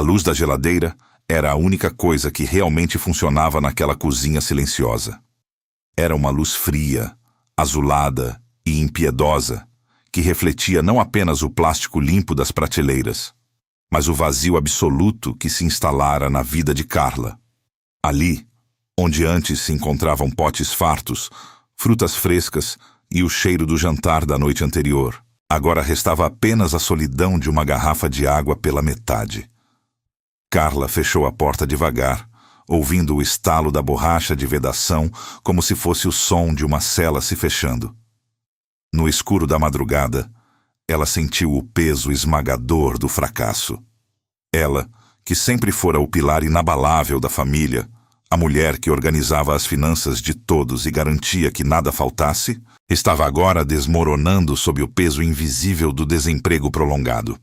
luz da geladeira era a única coisa que realmente funcionava naquela cozinha silenciosa. Era uma luz fria, azulada e impiedosa, que refletia não apenas o plástico limpo das prateleiras, mas o vazio absoluto que se instalara na vida de Carla. Ali, onde antes se encontravam potes fartos, frutas frescas e o cheiro do jantar da noite anterior, agora restava apenas a solidão de uma garrafa de água pela metade. Carla fechou a porta devagar, ouvindo o estalo da borracha de vedação como se fosse o som de uma cela se fechando. No escuro da madrugada, ela sentiu o peso esmagador do fracasso. Ela, que sempre fora o pilar inabalável da família, a mulher que organizava as finanças de todos e garantia que nada faltasse, estava agora desmoronando sob o peso invisível do desemprego prolongado.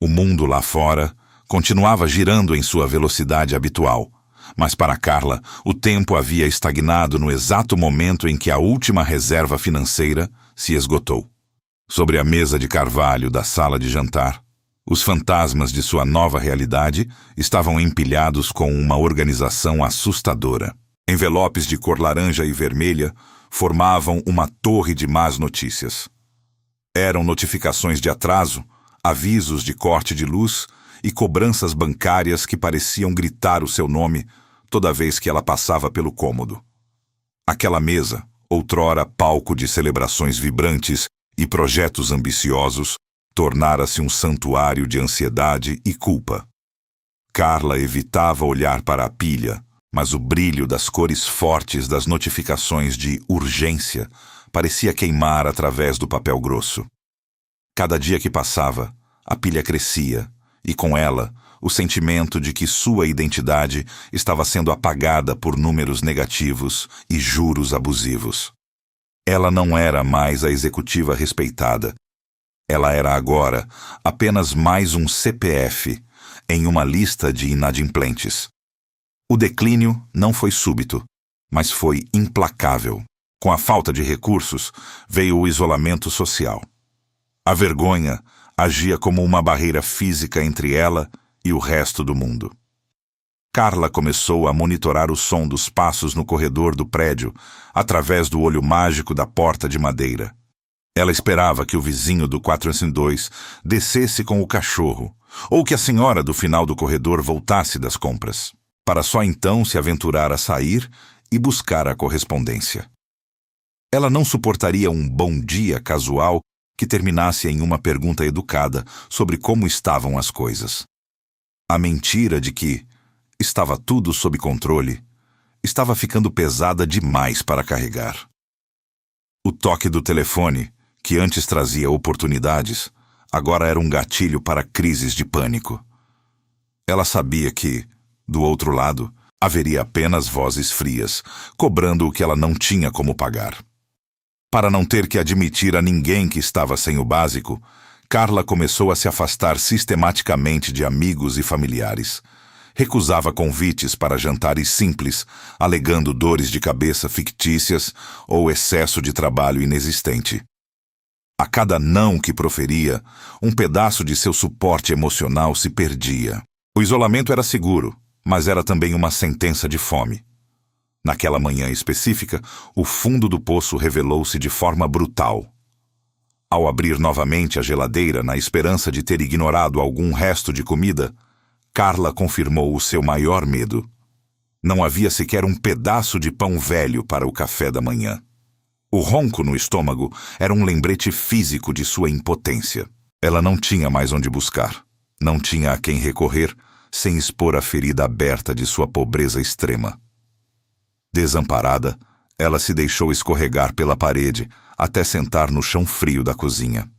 O mundo lá fora continuava girando em sua velocidade habitual, mas para Carla o tempo havia estagnado no exato momento em que a última reserva financeira se esgotou. Sobre a mesa de carvalho da sala de jantar, os fantasmas de sua nova realidade estavam empilhados com uma organização assustadora. Envelopes de cor laranja e vermelha formavam uma torre de más notícias. Eram notificações de atraso, avisos de corte de luz e cobranças bancárias que pareciam gritar o seu nome toda vez que ela passava pelo cômodo. Aquela mesa, outrora palco de celebrações vibrantes e projetos ambiciosos, tornara-se um santuário de ansiedade e culpa. Carla evitava olhar para a pilha, mas o brilho das cores fortes das notificações de urgência parecia queimar através do papel grosso. Cada dia que passava, a pilha crescia, e com ela, o sentimento de que sua identidade estava sendo apagada por números negativos e juros abusivos. Ela não era mais a executiva respeitada. Ela era agora apenas mais um CPF em uma lista de inadimplentes. O declínio não foi súbito, mas foi implacável. Com a falta de recursos, veio o isolamento social. A vergonha agia como uma barreira física entre ela e o resto do mundo. Carla começou a monitorar o som dos passos no corredor do prédio através do olho mágico da porta de madeira. Ela esperava que o vizinho do 402 descesse com o cachorro, ou que a senhora do final do corredor voltasse das compras, para só então se aventurar a sair e buscar a correspondência. Ela não suportaria um bom dia casual que terminasse em uma pergunta educada sobre como estavam as coisas. A mentira de que estava tudo sob controle estava ficando pesada demais para carregar. O toque do telefone, que antes trazia oportunidades, agora era um gatilho para crises de pânico. Ela sabia que, do outro lado, haveria apenas vozes frias, cobrando o que ela não tinha como pagar. Para não ter que admitir a ninguém que estava sem o básico, Carla começou a se afastar sistematicamente de amigos e familiares. Recusava convites para jantares simples, alegando dores de cabeça fictícias ou excesso de trabalho inexistente. A cada não que proferia, um pedaço de seu suporte emocional se perdia. O isolamento era seguro, mas era também uma sentença de fome. Naquela manhã específica, o fundo do poço revelou-se de forma brutal. Ao abrir novamente a geladeira na esperança de ter ignorado algum resto de comida, Carla confirmou o seu maior medo. Não havia sequer um pedaço de pão velho para o café da manhã. O ronco no estômago era um lembrete físico de sua impotência. Ela não tinha mais onde buscar. Não tinha a quem recorrer sem expor a ferida aberta de sua pobreza extrema. Desamparada, ela se deixou escorregar pela parede até sentar no chão frio da cozinha.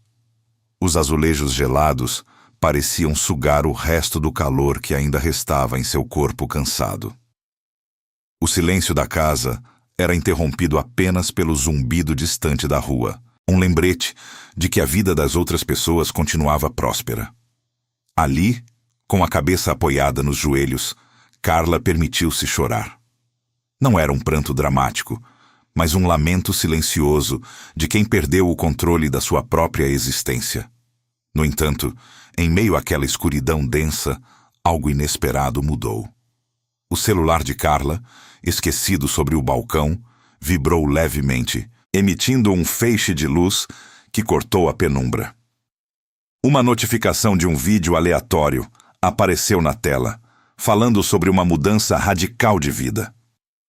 Os azulejos gelados pareciam sugar o resto do calor que ainda restava em seu corpo cansado. O silêncio da casa era interrompido apenas pelo zumbido distante da rua, um lembrete de que a vida das outras pessoas continuava próspera. Ali, com a cabeça apoiada nos joelhos, Carla permitiu-se chorar. Não era um pranto dramático, mas um lamento silencioso de quem perdeu o controle da sua própria existência. No entanto, em meio àquela escuridão densa, algo inesperado mudou. O celular de Carla, esquecido sobre o balcão, vibrou levemente, emitindo um feixe de luz que cortou a penumbra. Uma notificação de um vídeo aleatório apareceu na tela, falando sobre uma mudança radical de vida.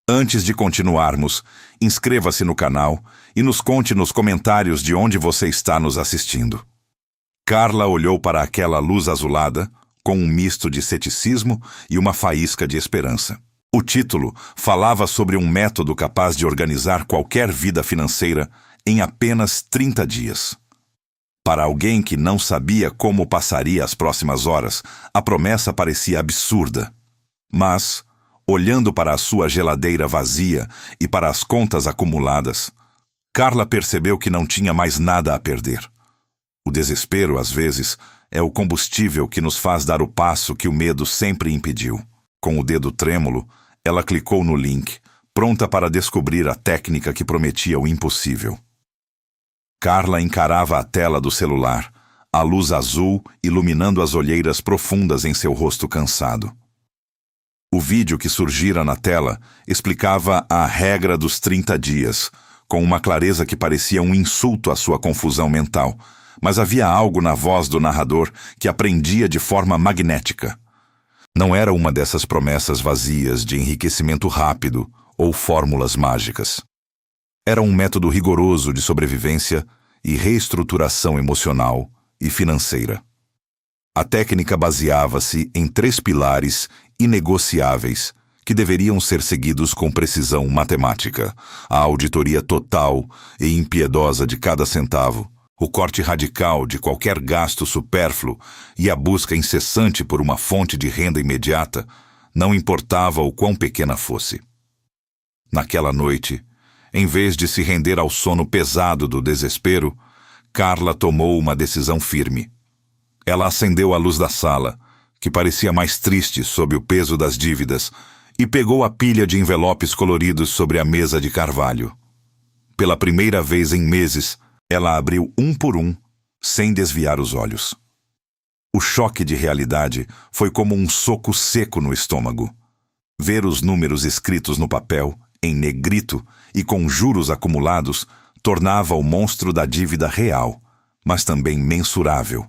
Antes de continuarmos, inscreva-se no canal e nos conte nos comentários de onde você está nos assistindo. Carla olhou para aquela luz azulada com um misto de ceticismo e uma faísca de esperança. O título falava sobre um método capaz de organizar qualquer vida financeira em apenas 30 dias. Para alguém que não sabia como passaria as próximas horas, a promessa parecia absurda. Mas, olhando para a sua geladeira vazia e para as contas acumuladas, Carla percebeu que não tinha mais nada a perder. O desespero, às vezes, é o combustível que nos faz dar o passo que o medo sempre impediu. Com o dedo trêmulo, ela clicou no link, pronta para descobrir a técnica que prometia o impossível. Carla encarava a tela do celular, a luz azul iluminando as olheiras profundas em seu rosto cansado. O vídeo que surgira na tela explicava a regra dos 30 dias, com uma clareza que parecia um insulto à sua confusão mental, mas havia algo na voz do narrador que aprendia de forma magnética. Não era uma dessas promessas vazias de enriquecimento rápido ou fórmulas mágicas. Era um método rigoroso de sobrevivência e reestruturação emocional e financeira. A técnica baseava-se em 3 pilares inegociáveis que deveriam ser seguidos com precisão matemática: a auditoria total e impiedosa de cada centavo, o corte radical de qualquer gasto supérfluo e a busca incessante por uma fonte de renda imediata, não importava o quão pequena fosse. Naquela noite, em vez de se render ao sono pesado do desespero, Carla tomou uma decisão firme. Ela acendeu a luz da sala, que parecia mais triste sob o peso das dívidas, e pegou a pilha de envelopes coloridos sobre a mesa de carvalho. Pela primeira vez em meses, ela abriu um por um, sem desviar os olhos. O choque de realidade foi como um soco seco no estômago. Ver os números escritos no papel, em negrito e com juros acumulados, tornava o monstro da dívida real, mas também mensurável.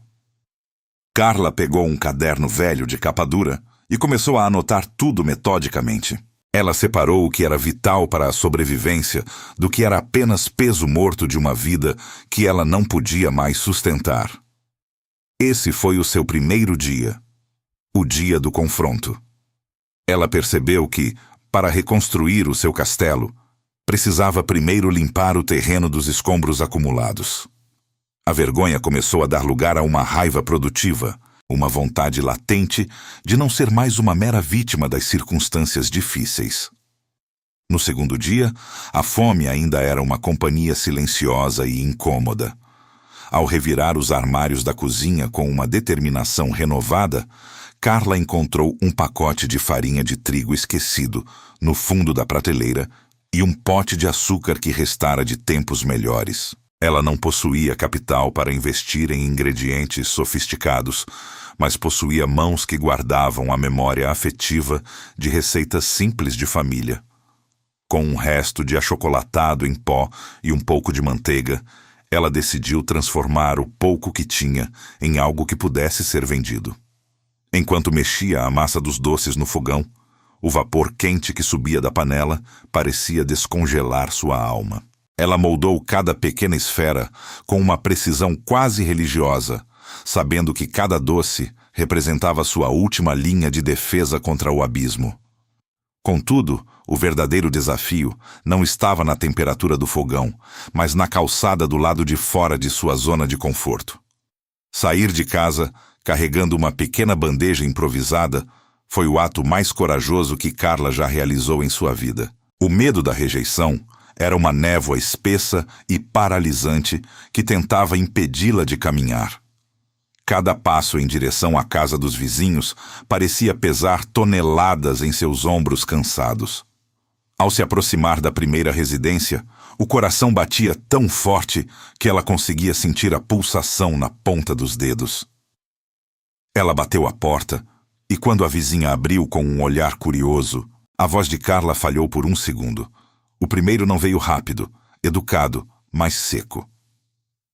Carla pegou um caderno velho de capa dura e começou a anotar tudo metodicamente. Ela separou o que era vital para a sobrevivência do que era apenas peso morto de uma vida que ela não podia mais sustentar. Esse foi o seu primeiro dia, o dia do confronto. Ela percebeu que, para reconstruir o seu castelo, precisava primeiro limpar o terreno dos escombros acumulados. A vergonha começou a dar lugar a uma raiva produtiva, uma vontade latente de não ser mais uma mera vítima das circunstâncias difíceis. No segundo dia, a fome ainda era uma companhia silenciosa e incômoda. Ao revirar os armários da cozinha com uma determinação renovada, Carla encontrou um pacote de farinha de trigo esquecido no fundo da prateleira e um pote de açúcar que restara de tempos melhores. Ela não possuía capital para investir em ingredientes sofisticados, mas possuía mãos que guardavam a memória afetiva de receitas simples de família. Com um resto de achocolatado em pó e um pouco de manteiga, ela decidiu transformar o pouco que tinha em algo que pudesse ser vendido. Enquanto mexia a massa dos doces no fogão, o vapor quente que subia da panela parecia descongelar sua alma. Ela moldou cada pequena esfera com uma precisão quase religiosa, sabendo que cada doce representava sua última linha de defesa contra o abismo. Contudo, o verdadeiro desafio não estava na temperatura do fogão, mas na calçada do lado de fora de sua zona de conforto. Sair de casa, carregando uma pequena bandeja improvisada, foi o ato mais corajoso que Carla já realizou em sua vida. O medo da rejeição era uma névoa espessa e paralisante que tentava impedi-la de caminhar. Cada passo em direção à casa dos vizinhos parecia pesar toneladas em seus ombros cansados. Ao se aproximar da primeira residência, o coração batia tão forte que ela conseguia sentir a pulsação na ponta dos dedos. Ela bateu a porta E quando a vizinha abriu com um olhar curioso, a voz de Carla falhou por um segundo. O primeiro não veio rápido, educado, mas seco.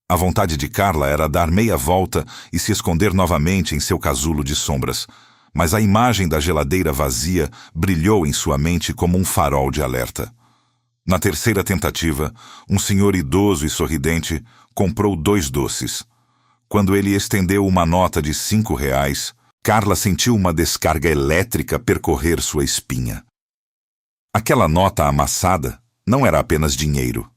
A vontade de Carla era dar meia volta e se esconder novamente em seu casulo de sombras, mas a imagem da geladeira vazia brilhou em sua mente como um farol de alerta. Na terceira tentativa, um senhor idoso e sorridente comprou 2 doces. Quando ele estendeu uma nota de R$ 5, Carla sentiu uma descarga elétrica percorrer sua espinha. Aquela nota amassada não era apenas dinheiro.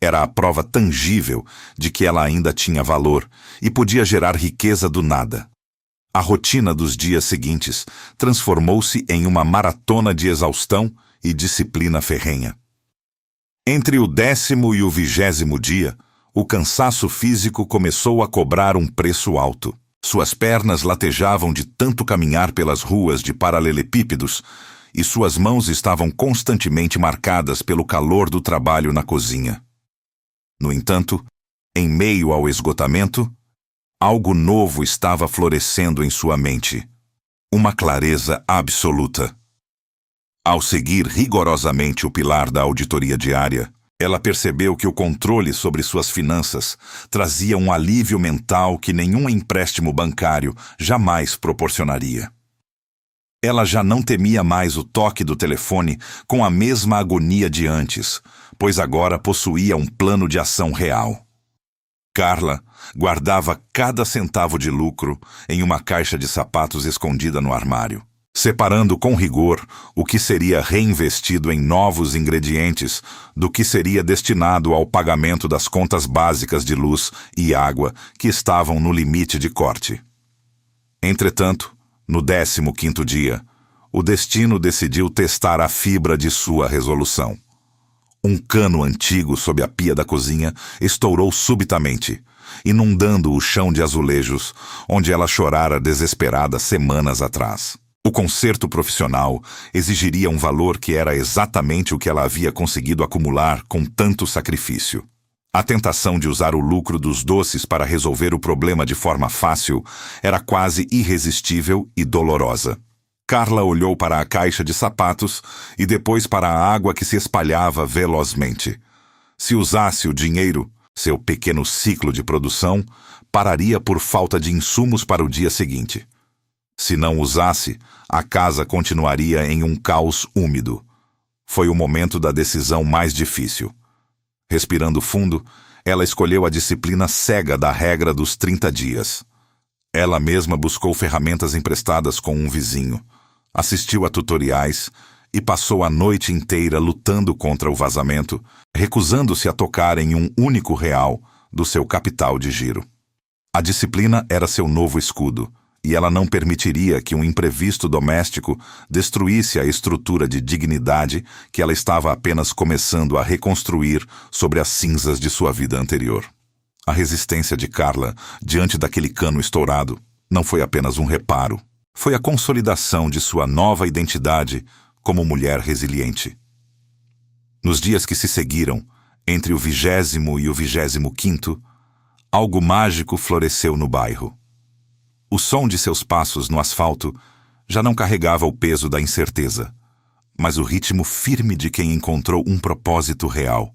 Era a prova tangível de que ela ainda tinha valor e podia gerar riqueza do nada. A rotina dos dias seguintes transformou-se em uma maratona de exaustão e disciplina ferrenha. Entre o 10º e o 20º dia, o cansaço físico começou a cobrar um preço alto. Suas pernas latejavam de tanto caminhar pelas ruas de paralelepípedos e suas mãos estavam constantemente marcadas pelo calor do trabalho na cozinha. No entanto, em meio ao esgotamento, algo novo estava florescendo em sua mente. Uma clareza absoluta. Ao seguir rigorosamente o pilar da auditoria diária, ela percebeu que o controle sobre suas finanças trazia um alívio mental que nenhum empréstimo bancário jamais proporcionaria. Ela já não temia mais o toque do telefone com a mesma agonia de antes, pois agora possuía um plano de ação real. Carla guardava cada centavo de lucro em uma caixa de sapatos escondida no armário, separando com rigor o que seria reinvestido em novos ingredientes do que seria destinado ao pagamento das contas básicas de luz e água que estavam no limite de corte. Entretanto, no 15º dia, o destino decidiu testar a fibra de sua resolução. Um cano antigo sob a pia da cozinha estourou subitamente, inundando o chão de azulejos, onde ela chorara desesperada semanas atrás. O conserto profissional exigiria um valor que era exatamente o que ela havia conseguido acumular com tanto sacrifício. A tentação de usar o lucro dos doces para resolver o problema de forma fácil era quase irresistível e dolorosa. Carla olhou para a caixa de sapatos e depois para a água que se espalhava velozmente. Se usasse o dinheiro, seu pequeno ciclo de produção pararia por falta de insumos para o dia seguinte. Se não usasse, a casa continuaria em um caos úmido. Foi o momento da decisão mais difícil. Respirando fundo, ela escolheu a disciplina cega da regra dos 30 dias. Ela mesma buscou ferramentas emprestadas com um vizinho, assistiu a tutoriais e passou a noite inteira lutando contra o vazamento, recusando-se a tocar em um único real do seu capital de giro. A disciplina era seu novo escudo, e ela não permitiria que um imprevisto doméstico destruísse a estrutura de dignidade que ela estava apenas começando a reconstruir sobre as cinzas de sua vida anterior. A resistência de Carla diante daquele cano estourado não foi apenas um reparo, foi a consolidação de sua nova identidade como mulher resiliente. Nos dias que se seguiram, entre o 20º e o 25º, algo mágico floresceu no bairro. O som de seus passos no asfalto já não carregava o peso da incerteza, mas o ritmo firme de quem encontrou um propósito real.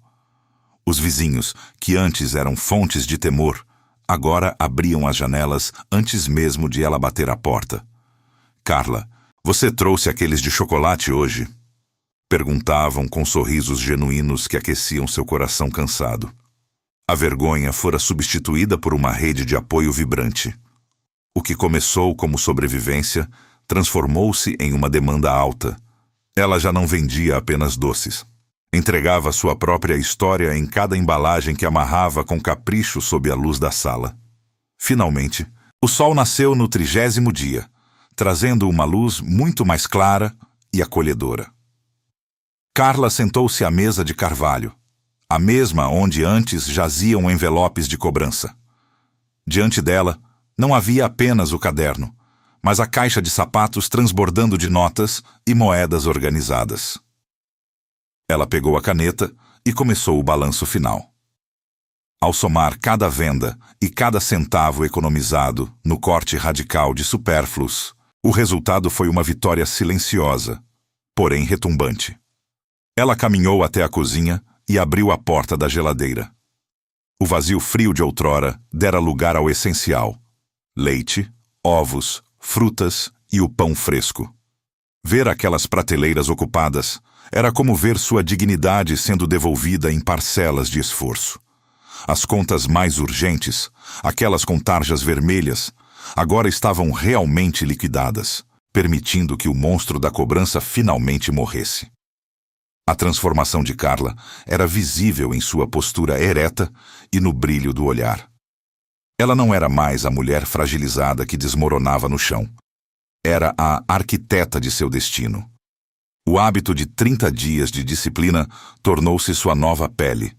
Os vizinhos, que antes eram fontes de temor, agora abriam as janelas antes mesmo de ela bater a porta. "Carla, você trouxe aqueles de chocolate hoje?" Perguntavam com sorrisos genuínos que aqueciam seu coração cansado. A vergonha fora substituída por uma rede de apoio vibrante. O que começou como sobrevivência transformou-se em uma demanda alta. Ela já não vendia apenas doces. Entregava sua própria história em cada embalagem que amarrava com capricho sob a luz da sala. Finalmente, o sol nasceu no 30º dia, trazendo uma luz muito mais clara e acolhedora. Carla sentou-se à mesa de carvalho, a mesma onde antes jaziam envelopes de cobrança. Diante dela, não havia apenas o caderno, mas a caixa de sapatos transbordando de notas e moedas organizadas. Ela pegou a caneta e começou o balanço final. Ao somar cada venda e cada centavo economizado no corte radical de supérfluos, O resultado foi uma vitória silenciosa, porém retumbante. Ela caminhou até a cozinha e abriu a porta da geladeira. O vazio frio de outrora dera lugar ao essencial: leite, ovos, frutas e o pão fresco. Ver aquelas prateleiras ocupadas era como ver sua dignidade sendo devolvida em parcelas de esforço. As contas mais urgentes, aquelas com tarjas vermelhas, agora estavam realmente liquidadas, permitindo que o monstro da cobrança finalmente morresse. A transformação de Carla era visível em sua postura ereta e no brilho do olhar. Ela não era mais a mulher fragilizada que desmoronava no chão. Era a arquiteta de seu destino. O hábito de 30 dias de disciplina tornou-se sua nova pele.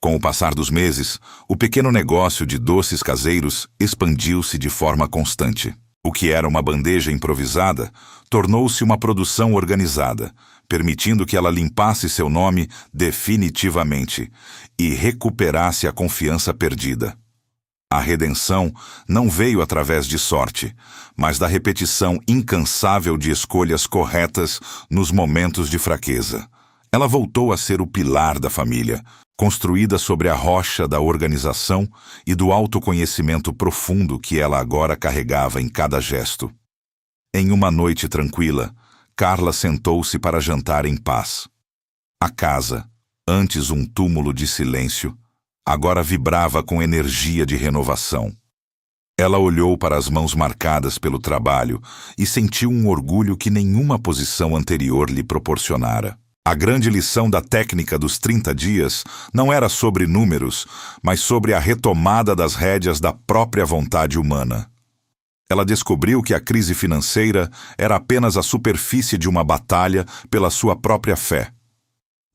Com o passar dos meses, o pequeno negócio de doces caseiros expandiu-se de forma constante. O que era uma bandeja improvisada tornou-se uma produção organizada, permitindo que ela limpasse seu nome definitivamente e recuperasse a confiança perdida. A redenção não veio através de sorte, mas da repetição incansável de escolhas corretas nos momentos de fraqueza. Ela voltou a ser o pilar da família, construída sobre a rocha da organização e do autoconhecimento profundo que ela agora carregava em cada gesto. Em uma noite tranquila, Carla sentou-se para jantar em paz. A casa, antes um túmulo de silêncio, agora vibrava com energia de renovação. Ela olhou para as mãos marcadas pelo trabalho e sentiu um orgulho que nenhuma posição anterior lhe proporcionara. A grande lição da técnica dos 30 dias não era sobre números, mas sobre a retomada das rédeas da própria vontade humana. Ela descobriu que a crise financeira era apenas a superfície de uma batalha pela sua própria fé.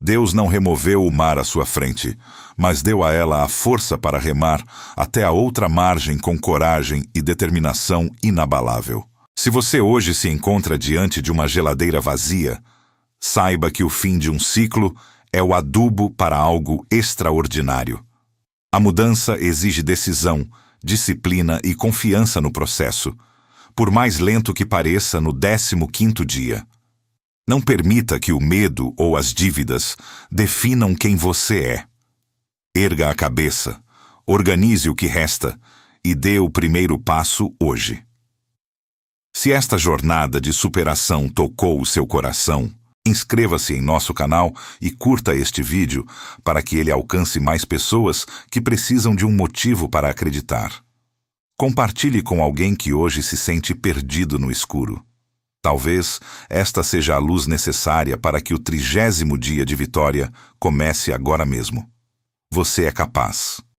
Deus não removeu o mar à sua frente, mas deu a ela a força para remar até a outra margem com coragem e determinação inabalável. Se você hoje se encontra diante de uma geladeira vazia, saiba que o fim de um ciclo é o adubo para algo extraordinário. A mudança exige decisão, disciplina e confiança no processo, por mais lento que pareça no 15º dia. Não permita que o medo ou as dívidas definam quem você é. Erga a cabeça, organize o que resta e dê o primeiro passo hoje. Se esta jornada de superação tocou o seu coração, inscreva-se em nosso canal e curta este vídeo para que ele alcance mais pessoas que precisam de um motivo para acreditar. Compartilhe com alguém que hoje se sente perdido no escuro. Talvez esta seja a luz necessária para que o 30º dia de vitória comece agora mesmo. Você é capaz.